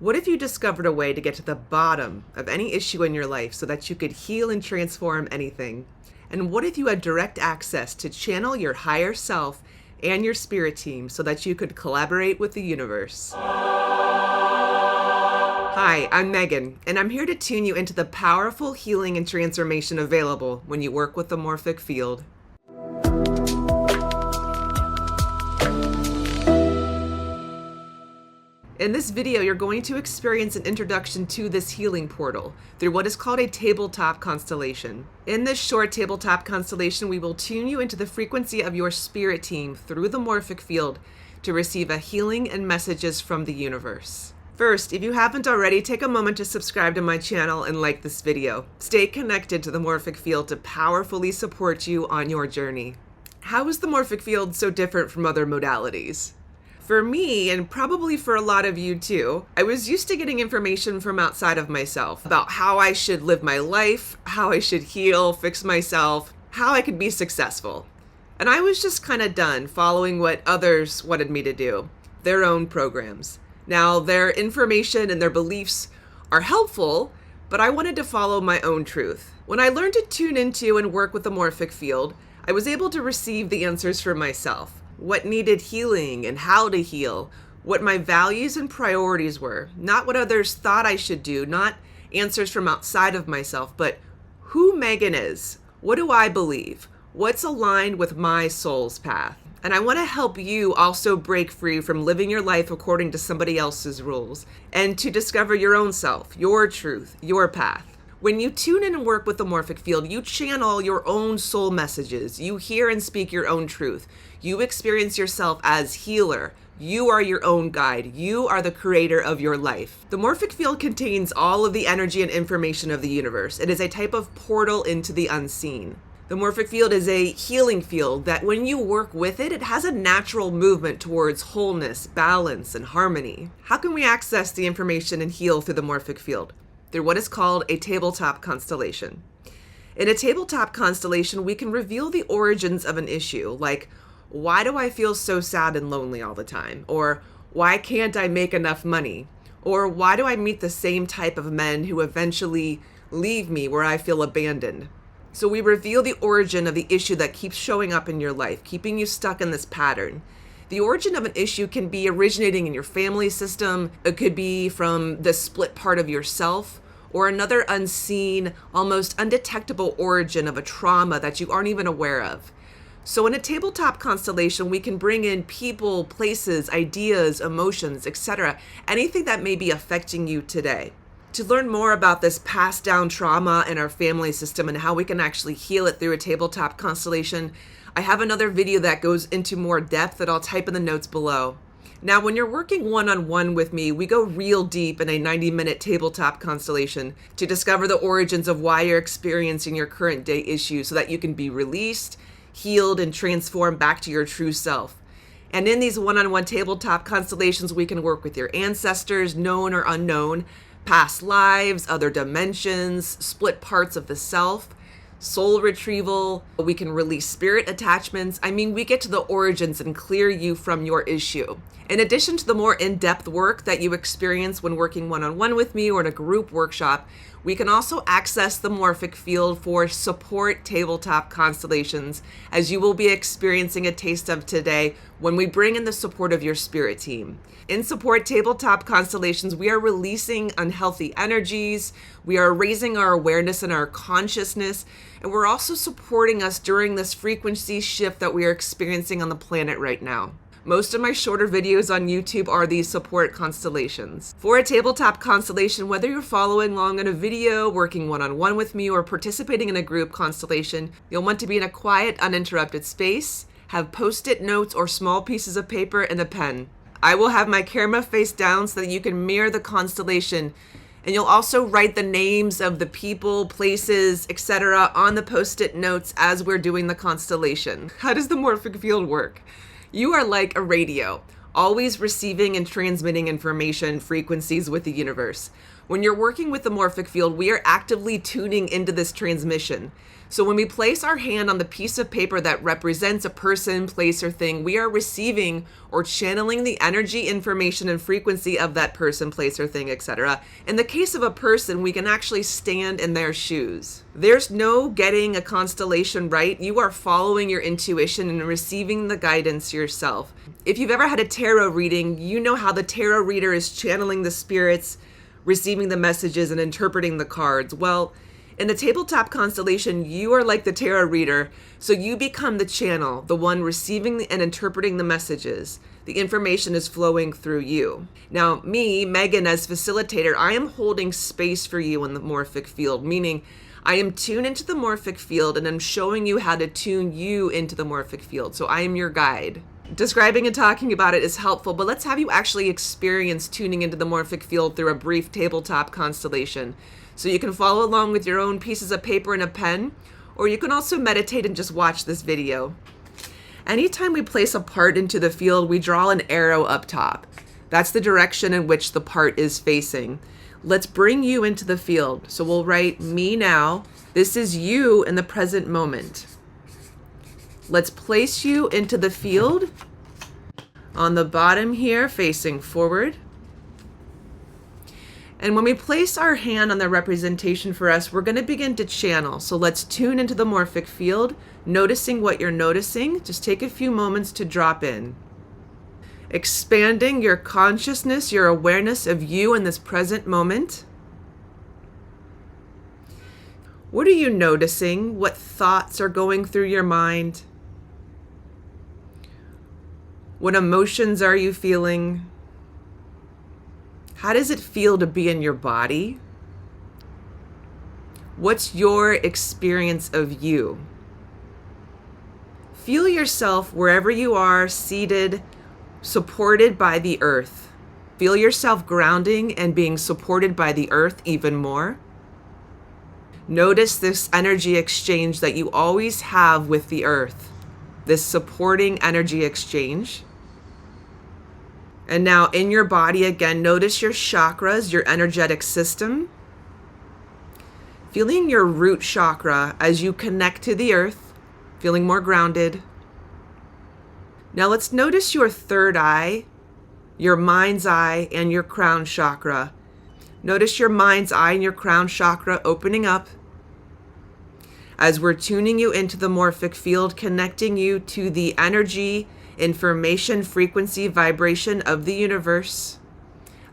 What if you discovered a way to get to the bottom of any issue in your life so that you could heal and transform anything? And what if you had direct access to channel your higher self and your spirit team so that you could collaborate with the universe? Hi, I'm Megan, and I'm here to tune you into the powerful healing and transformation available when you work with the Morphic Field. In this video, you're going to experience an introduction to this healing portal through what is called a tabletop constellation. In this short tabletop constellation, we will tune you into the frequency of your spirit team through the Morphic Field to receive a healing and messages from the universe. First, if you haven't already, take a moment to subscribe to my channel and like this video. Stay connected to the Morphic Field to powerfully support you on your journey. How is the Morphic Field so different from other modalities? For me, and probably for a lot of you too, I was used to getting information from outside of myself about how I should live my life, how I should heal, fix myself, how I could be successful. And I was just kind of done following what others wanted me to do, their own programs. Now, their information and their beliefs are helpful, but I wanted to follow my own truth. When I learned to tune into and work with the Morphic Field, I was able to receive the answers for myself. What needed healing and how to heal, what my values and priorities were, not what others thought I should do, not answers from outside of myself, but who Megan is, what do I believe, what's aligned with my soul's path. And I want to help you also break free from living your life according to somebody else's rules and to discover your own self, your truth, your path. When you tune in and work with the Morphic Field, you channel your own soul messages. You hear and speak your own truth. You experience yourself as healer. You are your own guide. You are the creator of your life. The Morphic Field contains all of the energy and information of the universe. It is a type of portal into the unseen. The Morphic Field is a healing field that when you work with it, it has a natural movement towards wholeness, balance, and harmony. How can we access the information and heal through the Morphic Field? Through what is called a tabletop constellation. In a tabletop constellation, we can reveal the origins of an issue, like, why do I feel so sad and lonely all the time? Or, why can't I make enough money? Or, why do I meet the same type of men who eventually leave me where I feel abandoned? So we reveal the origin of the issue that keeps showing up in your life, keeping you stuck in this pattern. The origin of an issue can be originating in your family system. It could be from the split part of yourself, or another unseen, almost undetectable origin of a trauma that you aren't even aware of. So in a tabletop constellation, we can bring in people, places, ideas, emotions, etc., anything that may be affecting you today. To learn more about this passed down trauma in our family system and how we can actually heal it through a tabletop constellation, I have another video that goes into more depth that I'll type in the notes below. Now, when you're working one-on-one with me, we go real deep in a 90-minute tabletop constellation to discover the origins of why you're experiencing your current day issues so that you can be released, healed, and transformed back to your true self. And in these one-on-one tabletop constellations, we can work with your ancestors, known or unknown, past lives, other dimensions, split parts of the self, soul retrieval. We can release spirit attachments. I mean, we get to the origins and clear you from your issue. In addition to the more in-depth work that you experience when working one-on-one with me or in a group workshop, we can also access the Morphic Field for support tabletop constellations, as you will be experiencing a taste of today when we bring in the support of your spirit team. In support tabletop constellations, we are releasing unhealthy energies, we are raising our awareness and our consciousness, and we're also supporting us during this frequency shift that we are experiencing on the planet right now. Most of my shorter videos on YouTube are these support constellations. For a tabletop constellation, whether you're following along in a video, working one-on-one with me, or participating in a group constellation, you'll want to be in a quiet, uninterrupted space, have post-it notes or small pieces of paper and a pen. I will have my camera face down so that you can mirror the constellation, and you'll also write the names of the people, places, etc. on the post-it notes as we're doing the constellation. How does the Morphic Field work? You are like a radio, always receiving and transmitting information frequencies with the universe. When you're working with the morphic field, we are actively tuning into this transmission. So when we place our hand on the piece of paper that represents a person, place, or thing, we are receiving or channeling the energy, information, and frequency of that person, place, or thing, etc. In the case of a person, we can actually stand in their shoes. There's no getting a constellation right. You are following your intuition and receiving the guidance yourself. If you've ever had a tarot reading, you know how the tarot reader is channeling the spirits, receiving the messages, and interpreting the cards. Well, in the tabletop constellation, you are like the tarot reader, so you become the channel, the one receiving and interpreting the messages. The information is flowing through you. Now, me, Megan, as facilitator, I am holding space for you in the morphic field, meaning I am tuned into the morphic field and I'm showing you how to tune you into the morphic field. So I am your guide. Describing and talking about it is helpful, but let's have you actually experience tuning into the morphic field through a brief tabletop constellation. So you can follow along with your own pieces of paper and a pen, or you can also meditate and just watch this video. Anytime we place a part into the field, we draw an arrow up top. That's the direction in which the part is facing. Let's bring you into the field. So we'll write me now. This is you in the present moment. Let's place you into the field on the bottom here, facing forward. And when we place our hand on the representation for us, we're going to begin to channel. So let's tune into the morphic field, noticing what you're noticing. Just take a few moments to drop in. Expanding your consciousness, your awareness of you in this present moment. What are you noticing? What thoughts are going through your mind? What emotions are you feeling? How does it feel to be in your body? What's your experience of you? Feel yourself wherever you are, seated, supported by the earth. Feel yourself grounding and being supported by the earth even more. Notice this energy exchange that you always have with the earth, this supporting energy exchange. And now in your body, again, notice your chakras, your energetic system. Feeling your root chakra as you connect to the earth, feeling more grounded. Now let's notice your third eye, your mind's eye, and your crown chakra. Notice your mind's eye and your crown chakra opening up as we're tuning you into the morphic field, connecting you to the energy, information, frequency, vibration of the universe,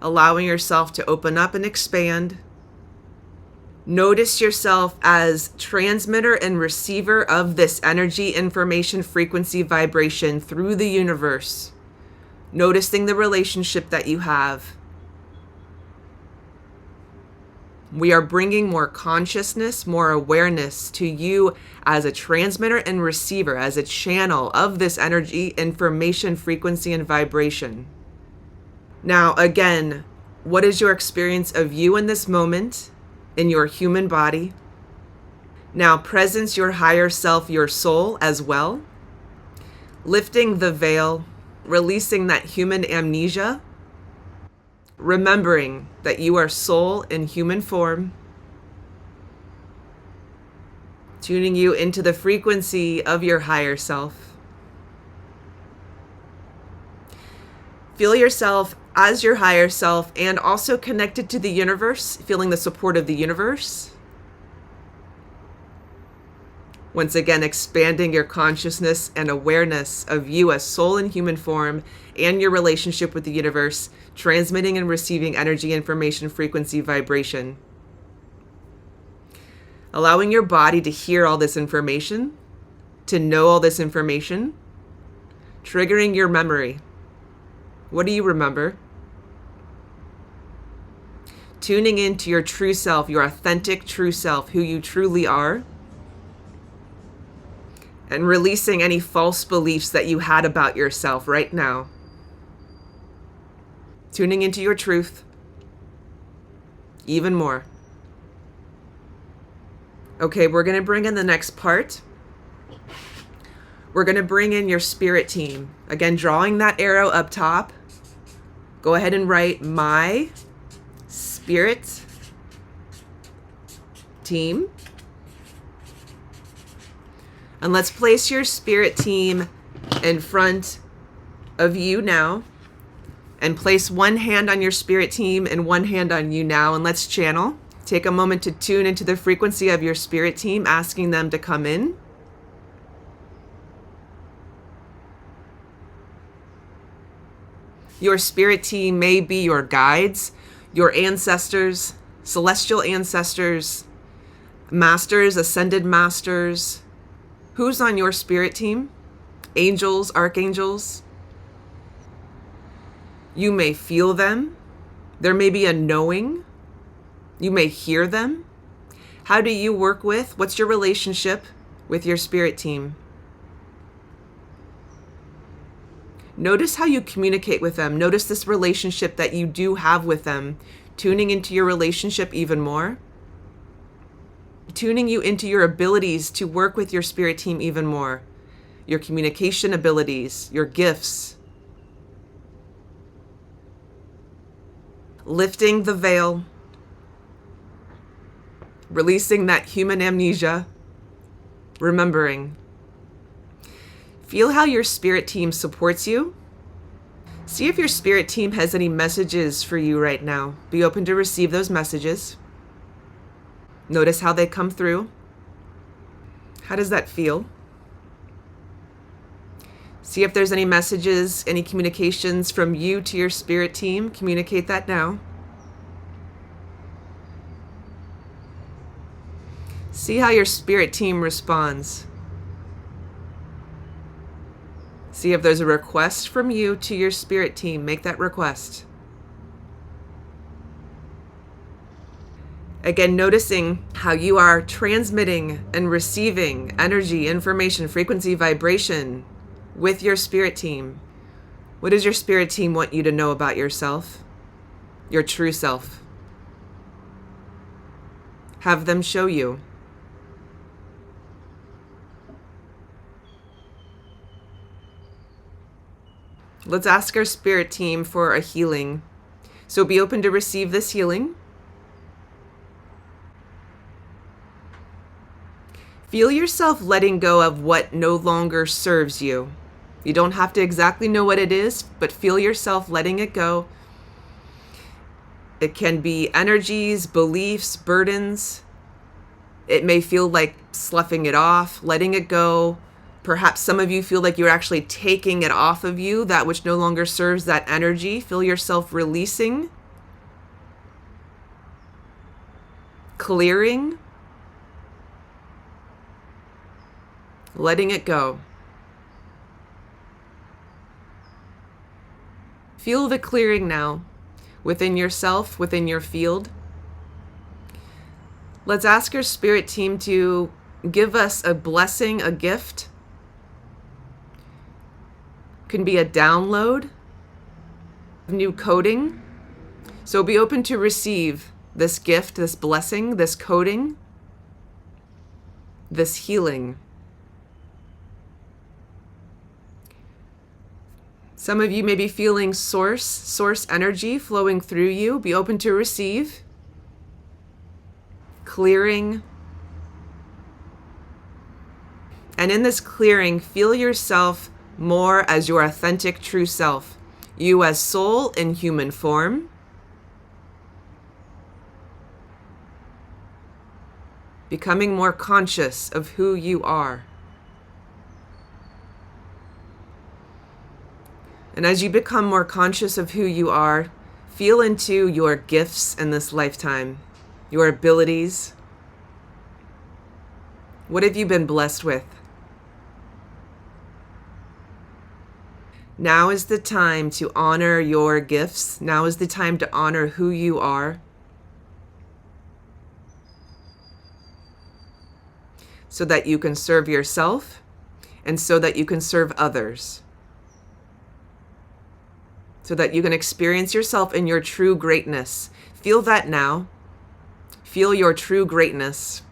allowing yourself to open up and expand. Notice yourself as transmitter and receiver of this energy, information, frequency, vibration through the universe. Noticing the relationship that you have. We are bringing more consciousness, more awareness to you as a transmitter and receiver, as a channel of this energy, information, frequency, and vibration. Now, again, what is your experience of you in this moment, in your human body? Now, presence your higher self, your soul as well. Lifting the veil, releasing that human amnesia. Remembering that you are soul in human form, tuning you into the frequency of your higher self. Feel yourself as your higher self and also connected to the universe, feeling the support of the universe. Once again, expanding your consciousness and awareness of you as soul in human form and your relationship with the universe, transmitting and receiving energy, information, frequency, vibration. Allowing your body to hear all this information, to know all this information, triggering your memory. What do you remember? Tuning into your true self, your authentic true self, who you truly are. And releasing any false beliefs that you had about yourself right now. Tuning into your truth even more. Okay, we're going to bring in the next part. We're going to bring in your spirit team. Again, drawing that arrow up top. Go ahead and write my spirit team. And let's place your spirit team in front of you now. And place one hand on your spirit team and one hand on you now. And let's channel. Take a moment to tune into the frequency of your spirit team, asking them to come in. Your spirit team may be your guides, your ancestors, celestial ancestors, masters, ascended masters. Who's on your spirit team? Angels, archangels. You may feel them. There may be a knowing. You may hear them. How do you work with? What's your relationship with your spirit team? Notice how you communicate with them. Notice this relationship that you do have with them. Tuning into your relationship even more. Tuning you into your abilities to work with your spirit team even more. Your communication abilities, your gifts. Lifting the veil. Releasing that human amnesia. Remembering. Feel how your spirit team supports you. See if your spirit team has any messages for you right now. Be open to receive those messages. Notice how they come through. How does that feel? See if there's any messages, any communications from you to your spirit team. Communicate that now. See how your spirit team responds. See if there's a request from you to your spirit team. Make that request. Again, noticing how you are transmitting and receiving energy, information, frequency, vibration with your spirit team. What does your spirit team want you to know about yourself? Your true self. Have them show you. Let's ask our spirit team for a healing. So be open to receive this healing. Feel yourself letting go of what no longer serves you. You don't have to exactly know what it is, but feel yourself letting it go. It can be energies, beliefs, burdens. It may feel like sloughing it off, letting it go. Perhaps some of you feel like you're actually taking it off of you, that which no longer serves that energy. Feel yourself releasing, clearing, letting it go. Feel the clearing now within yourself, within your field. Let's ask your spirit team to give us a blessing, a gift. Can be a download, new coding. So be open to receive this gift, this blessing, this coding, this healing. Some of you may be feeling source energy flowing through you. Be open to receive, clearing. And in this clearing, feel yourself more as your authentic true self. You as soul in human form. Becoming more conscious of who you are. And as you become more conscious of who you are, feel into your gifts in this lifetime, your abilities. What have you been blessed with? Now is the time to honor your gifts. Now is the time to honor who you are. So that you can serve yourself and so that you can serve others. So that you can experience yourself in your true greatness. Feel that now. Feel your true greatness.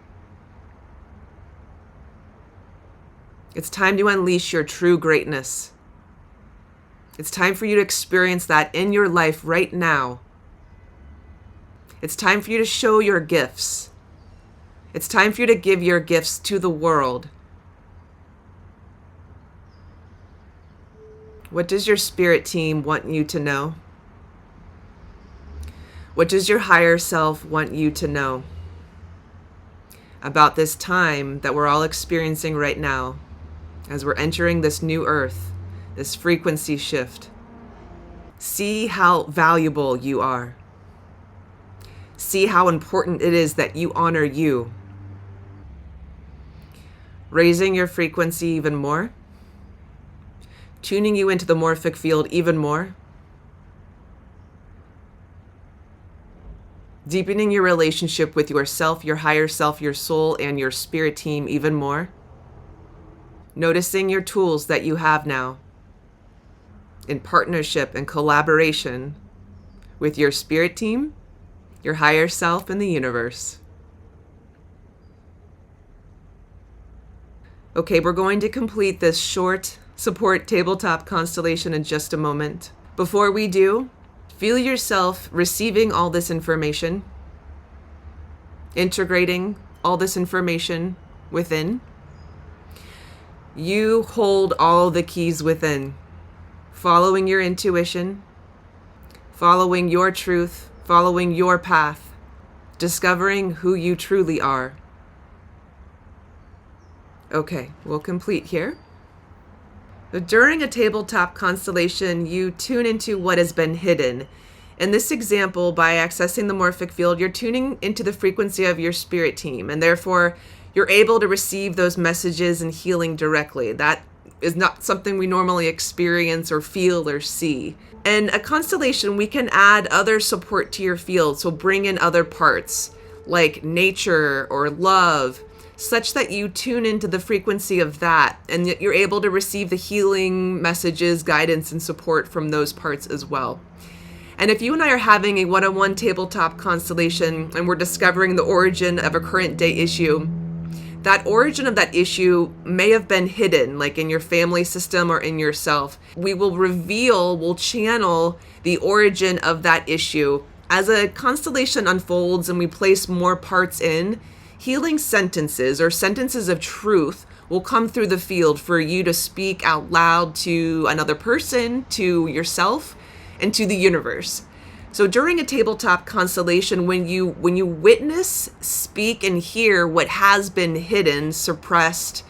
It's time to unleash your true greatness. It's time for you to experience that in your life right now. It's time for you to show your gifts. It's time for you to give your gifts to the world. What does your spirit team want you to know? What does your higher self want you to know about this time that we're all experiencing right now as we're entering this new earth, this frequency shift? See how valuable you are. See how important it is that you honor you. Raising your frequency even more. Tuning you into the morphic field even more. Deepening your relationship with yourself, your higher self, your soul, and your spirit team even more. Noticing your tools that you have now in partnership and collaboration with your spirit team, your higher self, and the universe. Okay, we're going to complete this short support tabletop constellation in just a moment. Before we do, feel yourself receiving all this information, integrating all this information within. You hold all the keys within, following your intuition, following your truth, following your path, discovering who you truly are. Okay, we'll complete here. During a tabletop constellation, you tune into what has been hidden. In this example, by accessing the morphic field, you're tuning into the frequency of your spirit team, and therefore you're able to receive those messages and healing directly. That is not something we normally experience or feel or see. In a constellation, we can add other support to your field, so bring in other parts like nature or love, such that you tune into the frequency of that, and that you're able to receive the healing messages, guidance, and support from those parts as well. And if you and I are having a one-on-one tabletop constellation and we're discovering the origin of a current day issue, that origin of that issue may have been hidden, like in your family system or in yourself. We will reveal, we'll channel the origin of that issue. As a constellation unfolds and we place more parts in, healing sentences or sentences of truth will come through the field for you to speak out loud to another person, to yourself, and to the universe. So during a tabletop constellation, when you witness, speak, and hear what has been hidden, suppressed,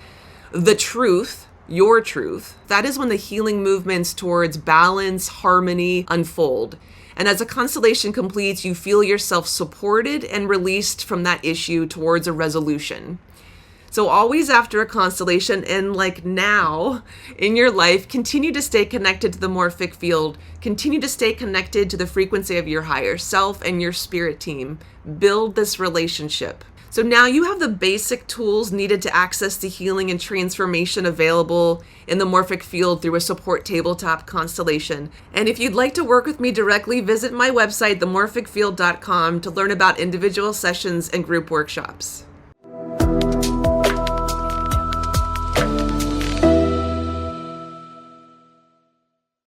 the truth, your truth, that is when the healing movements towards balance, harmony unfold. And as a constellation completes, you feel yourself supported and released from that issue towards a resolution. So always after a constellation, and like now in your life, continue to stay connected to the morphic field. Continue to stay connected to the frequency of your higher self and your spirit team. Build this relationship. So now you have the basic tools needed to access the healing and transformation available in the morphic field through a support tabletop constellation. And if you'd like to work with me directly, visit my website, themorphicfield.com, to learn about individual sessions and group workshops.